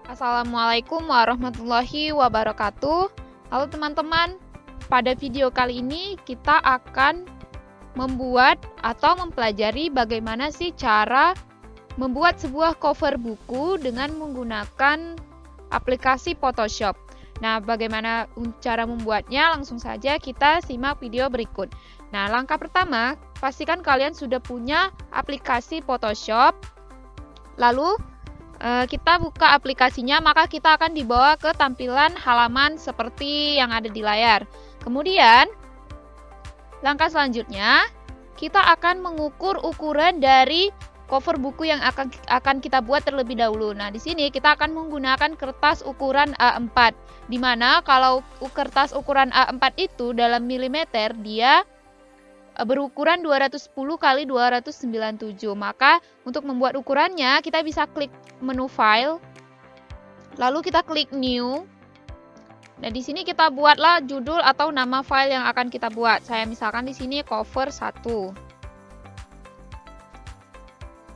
Assalamualaikum warahmatullahi wabarakatuh. Halo teman-teman, pada video kali ini kita akan membuat atau mempelajari bagaimana sih cara membuat sebuah cover buku dengan menggunakan aplikasi Photoshop. Nah, bagaimana cara membuatnya? Langsung saja kita simak video berikut. Nah, langkah pertama, pastikan kalian sudah punya aplikasi Photoshop. Lalu kita buka aplikasinya, maka kita akan dibawa ke tampilan halaman seperti yang ada di layar. Kemudian, langkah selanjutnya, kita akan mengukur ukuran dari cover buku yang akan kita buat terlebih dahulu. Nah, di sini kita akan menggunakan kertas ukuran A4, di mana kalau kertas ukuran A4 itu dalam milimeter, dia berukuran 210 kali 297. Maka untuk membuat ukurannya kita bisa klik menu file, lalu kita klik new. Nah, di sini kita buatlah judul atau nama file yang akan kita buat. Saya misalkan di sini cover 1.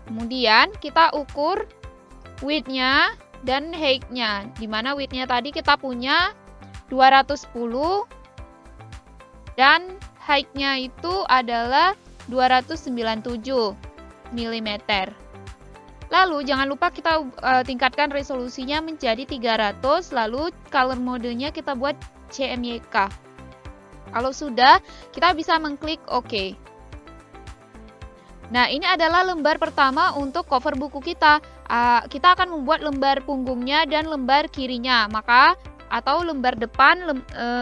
Kemudian kita ukur width-nya dan height-nya. Di mana width-nya tadi kita punya 210 dan height-nya itu adalah 297 mm. Lalu jangan lupa kita tingkatkan resolusinya menjadi 300, lalu color modenya kita buat CMYK. Kalau sudah, kita bisa mengklik OK. Nah, ini adalah lembar pertama untuk cover buku kita. Kita akan membuat lembar punggungnya dan lembar kirinya, atau lembar depan,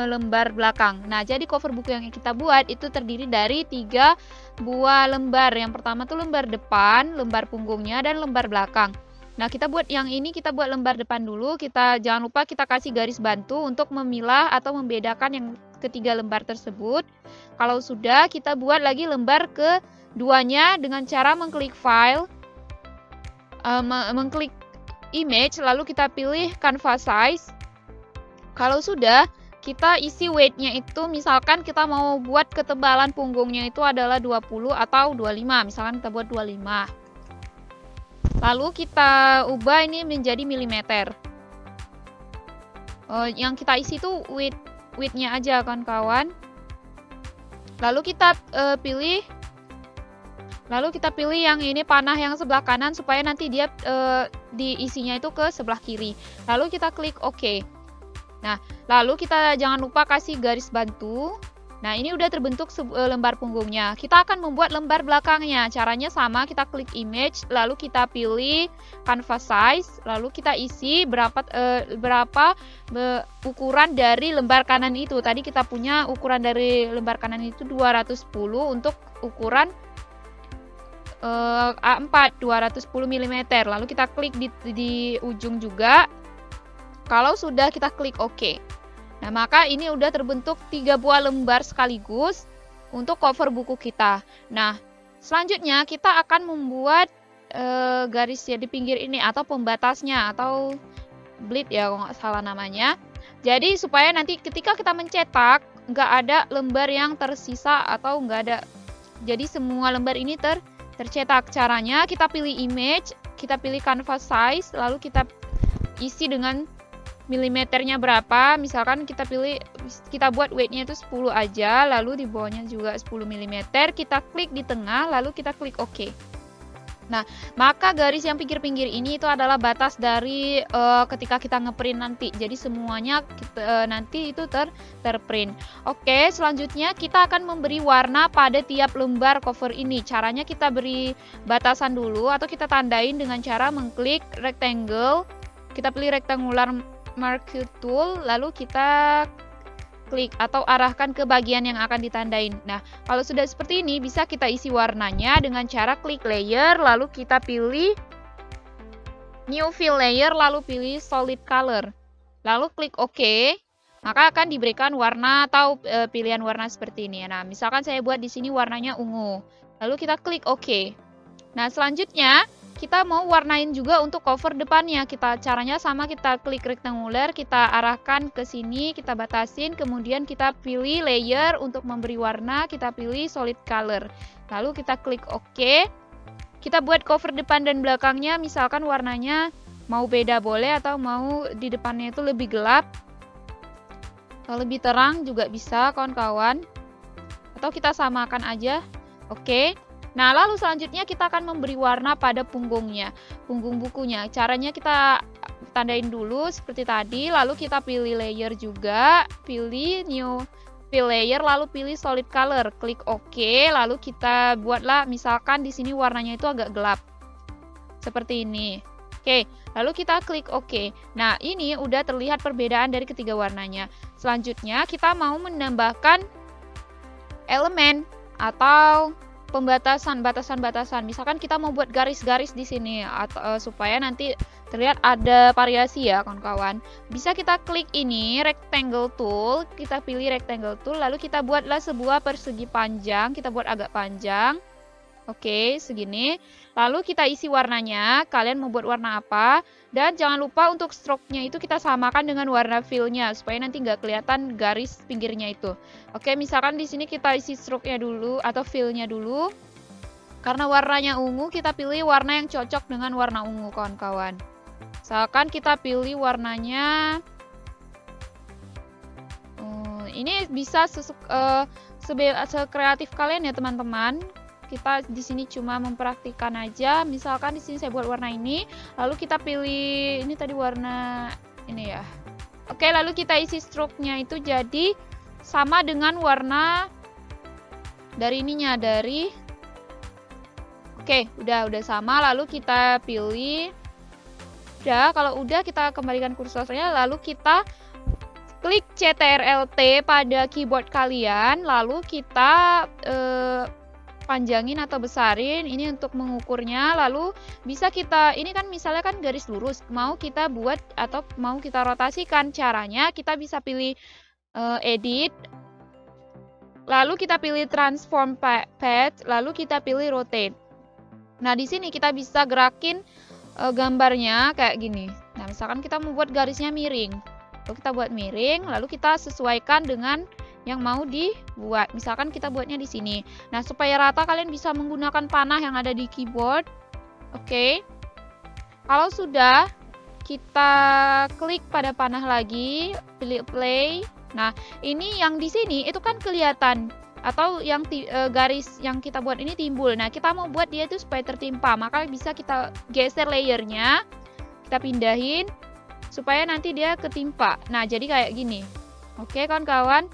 lembar belakang. Nah, jadi cover buku yang kita buat itu terdiri dari 3 buah lembar. Yang pertama tuh lembar depan, lembar punggungnya, dan lembar belakang. Nah, kita buat yang ini, kita buat lembar depan dulu. Jangan lupa kita kasih garis bantu untuk memilah atau membedakan yang ketiga lembar tersebut. Kalau sudah, kita buat lagi lembar keduanya dengan cara mengklik file, mengklik image, lalu kita pilih canvas size. Kalau sudah, kita isi weight-nya itu, misalkan kita mau buat ketebalan punggungnya itu adalah 20 atau 25, misalkan kita buat 25. Lalu kita ubah ini menjadi milimeter. Yang kita isi itu width-nya aja kan kawan. Lalu kita pilih yang ini panah yang sebelah kanan supaya nanti dia diisinya itu ke sebelah kiri. Lalu kita klik OK. Nah, lalu kita jangan lupa kasih garis bantu. Nah, ini udah terbentuk lembar punggungnya. Kita akan membuat lembar belakangnya. Caranya sama, kita klik image, lalu kita pilih canvas size, lalu kita isi berapa ukuran dari lembar kanan itu. Tadi kita punya ukuran dari lembar kanan itu 210 untuk ukuran A4 210 mm. Lalu kita klik di ujung juga. Kalau sudah, kita klik OK. Nah, maka ini udah terbentuk 3 buah lembar sekaligus untuk cover buku kita. Nah, selanjutnya kita akan membuat garis ya di pinggir ini atau pembatasnya atau bleed ya kalau nggak salah namanya. Jadi supaya nanti ketika kita mencetak nggak ada lembar yang tersisa atau nggak ada. Jadi semua lembar ini tercetak. Caranya kita pilih image, kita pilih canvas size, lalu kita isi dengan milimeternya berapa. Misalkan kita buat weight-nya itu 10 aja, lalu di bawahnya juga 10 mm. Kita klik di tengah, lalu kita klik OK. Nah, maka garis yang pinggir-pinggir ini itu adalah batas dari ketika kita ngeprint nanti. Jadi semuanya nanti itu terprint. Oke, selanjutnya kita akan memberi warna pada tiap lembar cover ini. Caranya kita beri batasan dulu atau kita tandain dengan cara mengklik rectangle. Kita pilih rectangular marquee tool, lalu kita klik atau arahkan ke bagian yang akan ditandain. Nah, kalau sudah seperti ini, bisa kita isi warnanya dengan cara klik layer, lalu kita pilih new fill layer, lalu pilih solid color, lalu klik OK. Maka akan diberikan warna atau pilihan warna seperti ini. Nah, misalkan saya buat di sini warnanya ungu, lalu kita klik OK. Nah, selanjutnya kita mau warnain juga untuk cover depannya. Caranya sama, kita klik rectangular, kita arahkan ke sini, kita batasin, kemudian kita pilih layer untuk memberi warna, kita pilih solid color. Lalu kita klik OK. Kita buat cover depan dan belakangnya, misalkan warnanya Mau beda boleh atau mau di depannya itu lebih gelap atau lebih terang juga bisa kawan-kawan. Atau kita samakan aja. Oke. Nah, lalu selanjutnya kita akan memberi warna pada punggungnya, punggung bukunya. Caranya kita tandain dulu seperti tadi, lalu kita pilih layer juga, pilih new fill layer, lalu pilih solid color, klik OK, lalu kita buatlah misalkan di sini warnanya itu agak gelap. Seperti ini. Oke, lalu kita klik OK. Nah, ini udah terlihat perbedaan dari ketiga warnanya. Selanjutnya kita mau menambahkan elemen atau pembatasan, batasan-batasan. Misalkan kita mau buat garis-garis di sini atau supaya nanti terlihat ada variasi ya kawan-kawan. Bisa kita klik ini rectangle tool, kita pilih rectangle tool, lalu kita buatlah sebuah persegi panjang, kita buat agak panjang. Oke, segini. Lalu kita isi warnanya, kalian mau buat warna apa. Dan jangan lupa untuk stroke-nya itu kita samakan dengan warna fill-nya, supaya nanti nggak kelihatan garis pinggirnya itu. Oke, misalkan di sini kita isi stroke-nya dulu, atau fill-nya dulu. Karena warnanya ungu, kita pilih warna yang cocok dengan warna ungu, kawan-kawan. Misalkan kita pilih warnanya... ini bisa sekreatif kalian ya teman-teman. Kita di sini cuma mempraktikkan aja. Misalkan di sini saya buat warna ini, lalu kita pilih ini tadi warna ini ya. Oke, lalu kita isi stroke-nya itu jadi sama dengan warna dari ininya, dari Oke, udah sama. Lalu kita pilih. Udah, kalau udah kita kembalikan kursornya, lalu kita klik CTRL-T pada keyboard kalian, lalu kita panjangin atau besarin ini untuk mengukurnya. Lalu bisa kita, ini kan misalnya kan garis lurus, mau kita buat atau mau kita rotasikan. Caranya kita bisa pilih edit, lalu kita pilih transform path, lalu kita pilih rotate. Nah, di sini kita bisa gerakin gambarnya kayak gini. Nah, misalkan kita membuat garisnya miring, lalu kita buat miring, lalu kita sesuaikan dengan yang mau dibuat. Misalkan kita buatnya di sini. Nah, supaya rata kalian bisa menggunakan panah yang ada di keyboard. Oke. Kalau sudah, kita klik pada panah lagi, pilih play. Nah, ini yang di sini itu kan kelihatan atau yang garis yang kita buat ini timbul. Nah, kita mau buat dia itu supaya tertimpa, maka bisa kita geser layernya. Kita pindahin supaya nanti dia ketimpa. Nah, jadi kayak gini. Oke, kawan-kawan.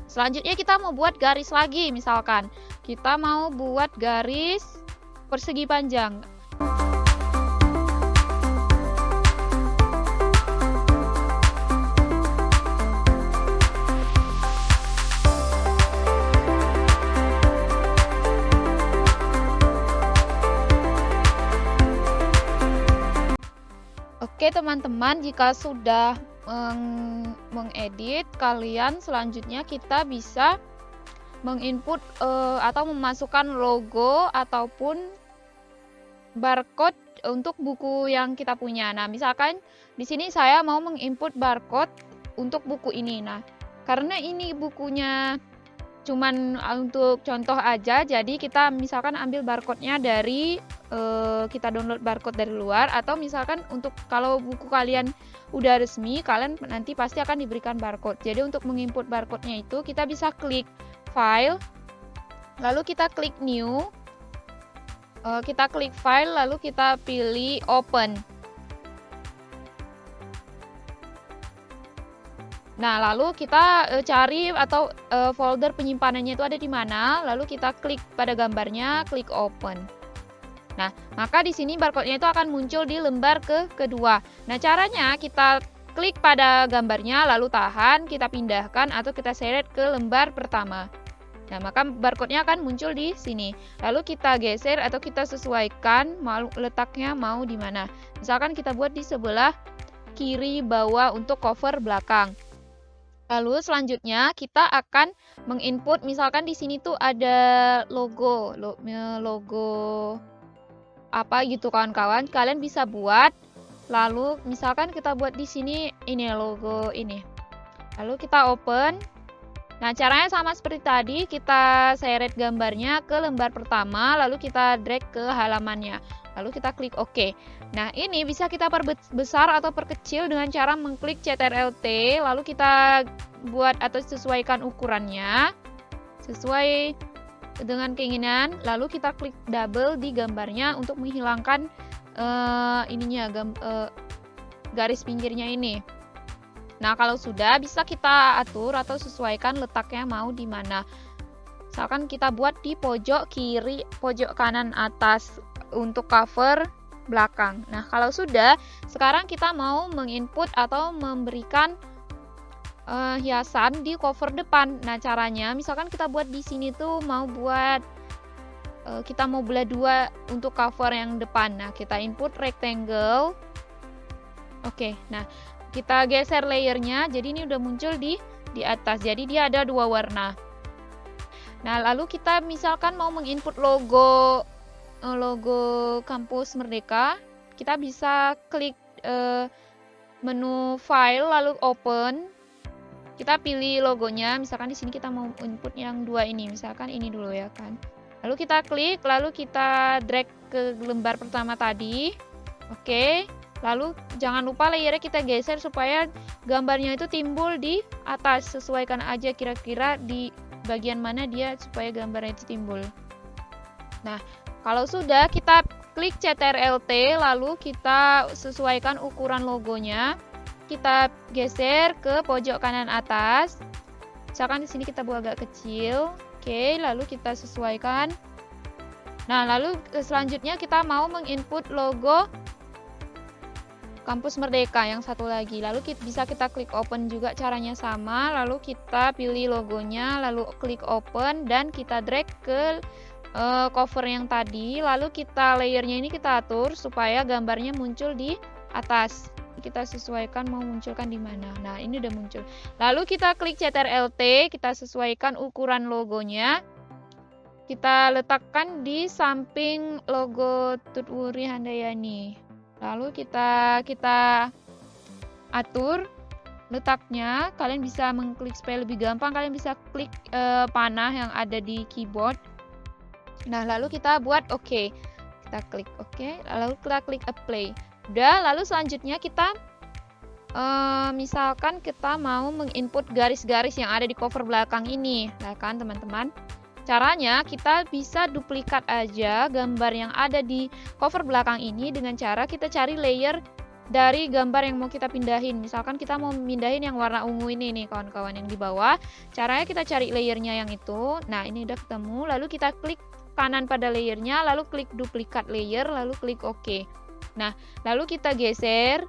Selanjutnya kita mau buat garis lagi, misalkan kita mau buat garis persegi panjang. Oke teman-teman, jika sudah mengedit, kalian selanjutnya kita bisa menginput atau memasukkan logo ataupun barcode untuk buku yang kita punya. Nah, misalkan di sini saya mau menginput barcode untuk buku ini. Nah, karena ini bukunya cuman untuk contoh aja, jadi kita misalkan ambil barcode-nya dari kita download barcode dari luar, atau misalkan untuk kalau buku kalian udah resmi, kalian nanti pasti akan diberikan barcode. Jadi untuk menginput barcode-nya itu kita bisa klik file, lalu kita klik new, kita klik file, lalu kita pilih open. Nah, lalu kita cari atau folder penyimpanannya itu ada di mana, lalu kita klik pada gambarnya, klik open. Nah, maka di sini barcode-nya itu akan muncul di lembar kedua. Nah, caranya kita klik pada gambarnya, lalu tahan, kita pindahkan atau kita seret ke lembar pertama. Nah, maka barcode-nya akan muncul di sini. Lalu kita geser atau kita sesuaikan mau letaknya mau di mana. Misalkan kita buat di sebelah kiri bawah untuk cover belakang. Lalu selanjutnya kita akan menginput, misalkan di sini tuh ada logo apa gitu kawan-kawan, kalian bisa buat. Lalu misalkan kita buat di sini ini logo ini. Lalu kita open. Nah, caranya sama seperti tadi, kita seret gambarnya ke lembar pertama, lalu kita drag ke halamannya. Lalu kita klik OK. Nah, ini bisa kita perbesar atau perkecil dengan cara mengklik CTRL-T, lalu kita buat atau sesuaikan ukurannya sesuai dengan keinginan, lalu kita klik double di gambarnya untuk menghilangkan garis pinggirnya ini. Nah, kalau sudah bisa kita atur atau sesuaikan letaknya mau di mana. Misalkan kita buat di pojok kiri, pojok kanan atas untuk cover belakang. Nah, kalau sudah, sekarang kita mau menginput atau memberikan hiasan di cover depan. Nah, caranya misalkan kita buat di sini tuh mau buat kita mau belah dua untuk cover yang depan. Nah, kita input rectangle. Oke, nah kita geser layernya. Jadi ini udah muncul di atas. Jadi dia ada dua warna. Nah, lalu kita misalkan mau menginput logo Kampus Merdeka, kita bisa klik menu file lalu open. Kita pilih logonya, misalkan di sini kita mau input yang dua ini, misalkan ini dulu ya kan. Lalu kita klik, lalu kita drag ke lembar pertama tadi. Oke. Lalu jangan lupa layernya kita geser supaya gambarnya itu timbul di atas. Sesuaikan aja kira-kira di bagian mana dia supaya gambarnya itu timbul. Nah, kalau sudah kita klik CTRL-T, lalu kita sesuaikan ukuran logonya. Kita geser ke pojok kanan atas. Misalkan di sini kita buat agak kecil. Oke, lalu kita sesuaikan. Nah, lalu selanjutnya kita mau menginput logo Kampus Merdeka yang satu lagi. Lalu bisa kita klik open juga, caranya sama. Lalu kita pilih logonya, lalu klik open dan kita drag ke cover yang tadi. Lalu kita layernya ini kita atur supaya gambarnya muncul di atas. Kita sesuaikan mau munculkan di mana. Nah, ini udah muncul. Lalu kita klik CTRL-T, kita sesuaikan ukuran logonya. Kita letakkan di samping logo Tutwuri Handayani. Lalu kita atur letaknya. Kalian bisa mengklik supaya lebih gampang. Kalian bisa klik panah yang ada di keyboard. Nah, lalu kita buat OK. Kita klik OK, lalu kita klik apply. Udah, lalu selanjutnya kita misalkan kita mau menginput garis-garis yang ada di cover belakang ini. Nah kan teman-teman, caranya kita bisa duplikat aja gambar yang ada di cover belakang ini dengan cara kita cari layer dari gambar yang mau kita pindahin. Misalkan kita mau pindahin yang warna ungu ini nih kawan-kawan yang di bawah. Caranya kita cari layernya yang itu. Nah, ini udah ketemu, lalu kita klik kanan pada layernya, lalu klik duplikat layer, lalu klik OK. Nah, lalu kita geser.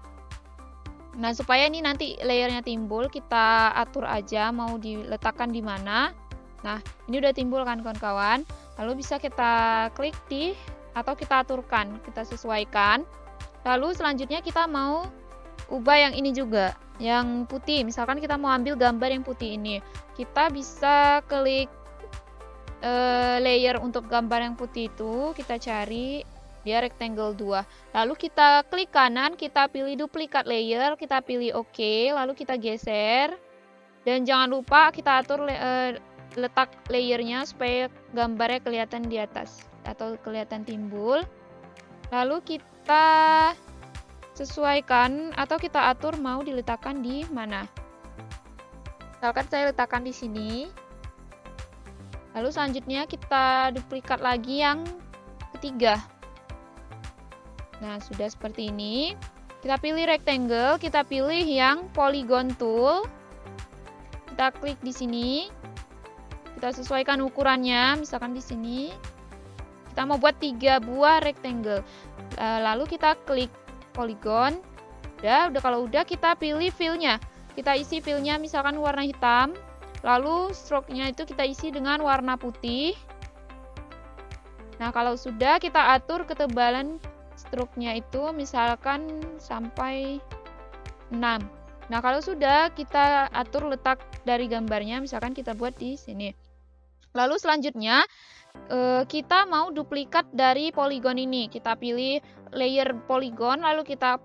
Nah, supaya ini nanti layernya timbul, kita atur aja mau diletakkan di mana. Nah, ini udah timbul kan kawan-kawan. Lalu bisa kita klik atau kita aturkan, kita sesuaikan. Lalu selanjutnya kita mau ubah yang ini juga, yang putih. Misalkan kita mau ambil gambar yang putih ini. Kita bisa klik layer untuk gambar yang putih itu, kita cari dia rectangle 2. Lalu kita klik kanan, kita pilih duplikat layer, kita pilih OK, lalu kita geser. Dan jangan lupa kita atur letak layernya supaya gambarnya kelihatan di atas atau kelihatan timbul. Lalu kita sesuaikan atau kita atur mau diletakkan di mana. Misalkan saya letakkan di sini. Lalu selanjutnya kita duplikat lagi yang ketiga. Nah, sudah seperti ini. Kita pilih rectangle, kita pilih yang polygon tool. Kita klik di sini. Kita sesuaikan ukurannya, misalkan di sini. Kita mau buat 3 buah rectangle. Lalu kita klik polygon. Udah kalau udah kita pilih fill-nya. Kita isi fill-nya misalkan warna hitam. Lalu stroke-nya itu kita isi dengan warna putih. Nah, kalau sudah kita atur ketebalan stroke-nya itu misalkan sampai 6. Nah, kalau sudah kita atur letak dari gambarnya, misalkan kita buat di sini. Lalu selanjutnya kita mau duplikat dari polygon ini. Kita pilih layer polygon, lalu kita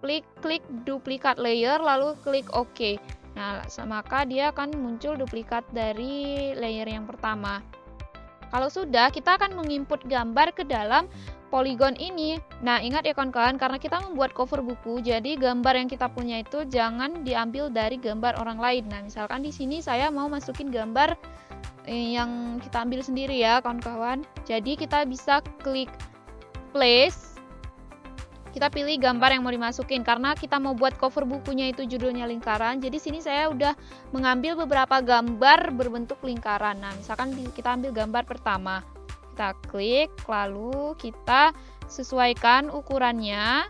klik duplikat layer, lalu klik OK. Nah, maka dia akan muncul duplikat dari layer yang pertama. Kalau sudah, kita akan menginput gambar ke dalam poligon ini. Nah, ingat ya kawan-kawan, karena kita membuat cover buku, jadi gambar yang kita punya itu jangan diambil dari gambar orang lain. Nah, misalkan di sini saya mau masukin gambar yang kita ambil sendiri ya, kawan-kawan. Jadi kita bisa klik place. Kita pilih gambar yang mau dimasukin karena kita mau buat cover bukunya itu judulnya lingkaran. Jadi sini saya udah mengambil beberapa gambar berbentuk lingkaran. Nah, misalkan kita ambil gambar pertama. Kita klik, lalu kita sesuaikan ukurannya.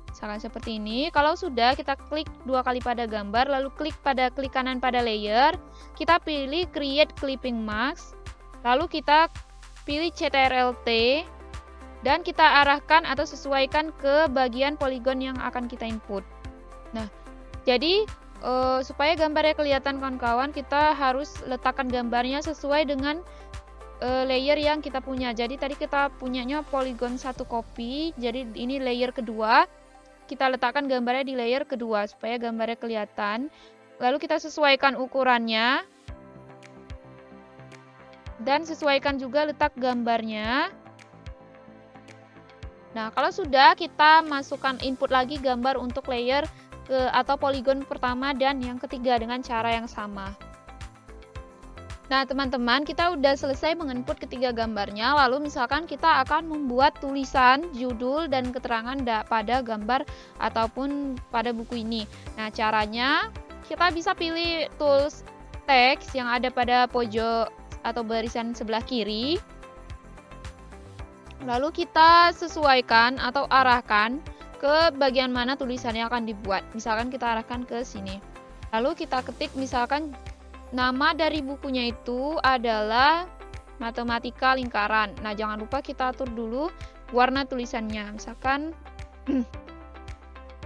Misalkan seperti ini. Kalau sudah, kita klik 2 kali pada gambar, lalu klik kanan pada layer. Kita pilih create clipping mask. Lalu kita pilih CTRL-T. Dan kita arahkan atau sesuaikan ke bagian poligon yang akan kita input. Nah, jadi supaya gambarnya kelihatan kawan-kawan, kita harus letakkan gambarnya sesuai dengan layer yang kita punya. Jadi tadi kita punyanya poligon 1 copy, jadi ini layer kedua. Kita letakkan gambarnya di layer kedua supaya gambarnya kelihatan. Lalu kita sesuaikan ukurannya. Dan sesuaikan juga letak gambarnya. Nah, kalau sudah, kita masukkan input lagi gambar untuk layer atau poligon pertama dan yang ketiga dengan cara yang sama. Nah, teman-teman, kita udah selesai menginput ketiga gambarnya. Lalu misalkan kita akan membuat tulisan, judul, dan keterangan pada gambar ataupun pada buku ini. Nah, caranya kita bisa pilih tools text yang ada pada pojok atau barisan sebelah kiri. Lalu kita sesuaikan atau arahkan ke bagian mana tulisannya akan dibuat. Misalkan kita arahkan ke sini. Lalu kita ketik misalkan nama dari bukunya itu adalah Matematika Lingkaran. Nah, jangan lupa kita atur dulu warna tulisannya. Misalkan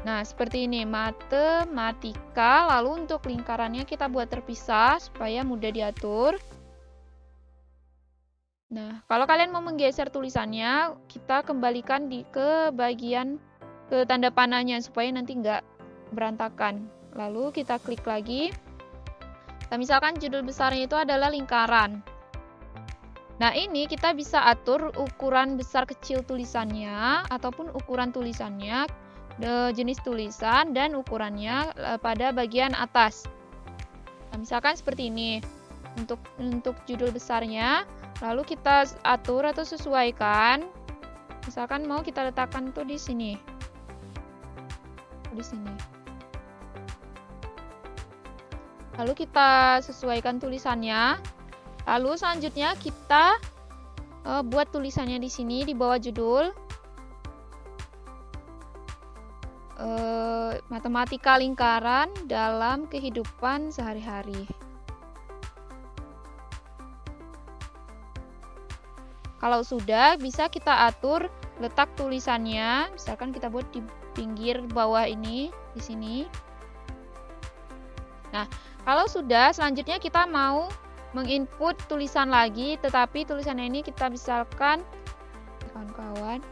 nah, seperti ini, Matematika. Lalu untuk lingkarannya kita buat terpisah supaya mudah diatur. Nah, kalau kalian mau menggeser tulisannya, kita kembalikan ke bagian tanda panahnya supaya nanti nggak berantakan. Lalu kita klik lagi. Nah, misalkan judul besarnya itu adalah lingkaran. Nah, ini kita bisa atur ukuran besar kecil tulisannya ataupun ukuran tulisannya, jenis tulisan dan ukurannya pada bagian atas. Nah, misalkan seperti ini. Untuk judul besarnya, lalu kita atur atau sesuaikan. Misalkan mau kita letakkan tuh di sini. Di sini. Lalu kita sesuaikan tulisannya. Lalu selanjutnya kita buat tulisannya di sini di bawah judul. Matematika Lingkaran dalam kehidupan sehari-hari. Kalau sudah, bisa kita atur letak tulisannya. Misalkan kita buat di pinggir bawah ini, di sini. Nah, kalau sudah, selanjutnya kita mau menginput tulisan lagi, tetapi tulisannya ini kita misalkan, kawan-kawan.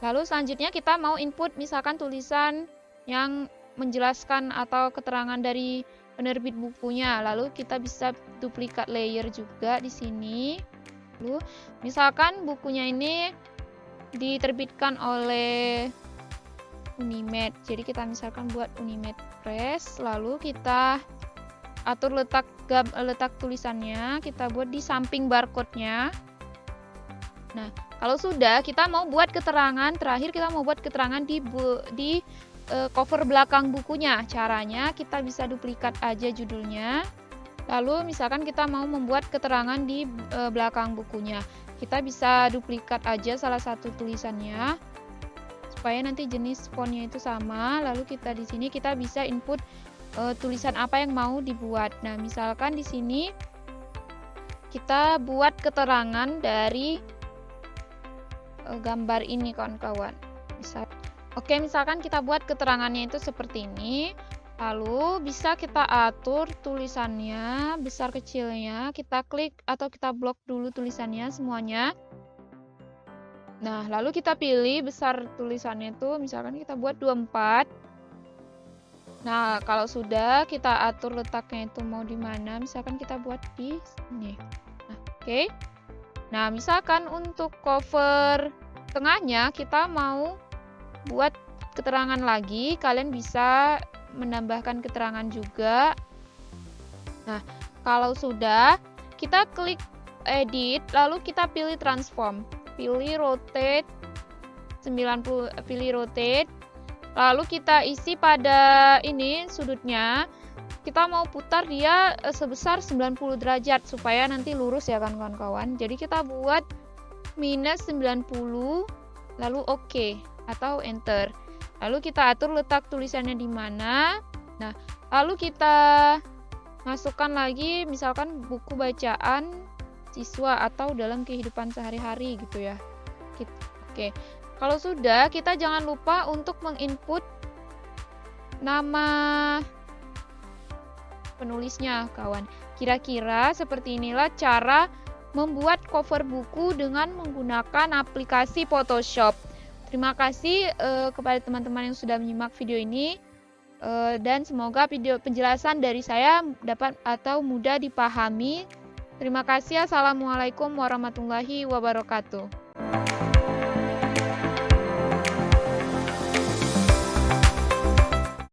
Lalu selanjutnya kita mau input misalkan tulisan yang menjelaskan atau keterangan dari penerbit bukunya. Lalu kita bisa duplikat layer juga di sini. Lalu misalkan bukunya ini diterbitkan oleh Unimed. Jadi kita misalkan buat Unimed Press, lalu kita atur letak tulisannya, kita buat di samping barcode-nya. Nah, kalau sudah, kita mau buat keterangan, terakhir kita mau buat keterangan di cover belakang bukunya. Caranya kita bisa duplikat aja judulnya. Lalu misalkan kita mau membuat keterangan di belakang bukunya. Kita bisa duplikat aja salah satu tulisannya supaya nanti jenis fontnya itu sama. Lalu kita di sini kita bisa input tulisan apa yang mau dibuat. Nah, misalkan di sini kita buat keterangan dari gambar ini kawan-kawan. Oke, misalkan kita buat keterangannya itu seperti ini. Lalu bisa kita atur tulisannya besar kecilnya. Kita klik atau kita blok dulu tulisannya semuanya. Nah, lalu kita pilih besar tulisannya itu misalkan kita buat 24. Nah, kalau sudah kita atur letaknya itu mau di mana. Misalkan kita buat di sini. Nah, oke. Nah, misalkan untuk cover tengahnya kita mau buat keterangan lagi, kalian bisa menambahkan keterangan juga. Nah, kalau sudah, kita klik edit, lalu kita pilih transform, pilih rotate 90, pilih rotate, lalu kita isi pada ini sudutnya. Kita mau putar dia sebesar 90 derajat supaya nanti lurus ya kan kawan-kawan. Jadi kita buat minus 90 lalu oke atau enter. Lalu kita atur letak tulisannya di mana. Nah, lalu kita masukkan lagi misalkan buku bacaan siswa atau dalam kehidupan sehari-hari gitu ya. Oke. Kalau sudah, kita jangan lupa untuk menginput nama penulisnya, kawan. Kira-kira seperti inilah cara membuat cover buku dengan menggunakan aplikasi Photoshop. Terima kasih kepada teman-teman yang sudah menyimak video ini, dan semoga video penjelasan dari saya dapat atau mudah dipahami. Terima kasih. Assalamualaikum warahmatullahi wabarakatuh.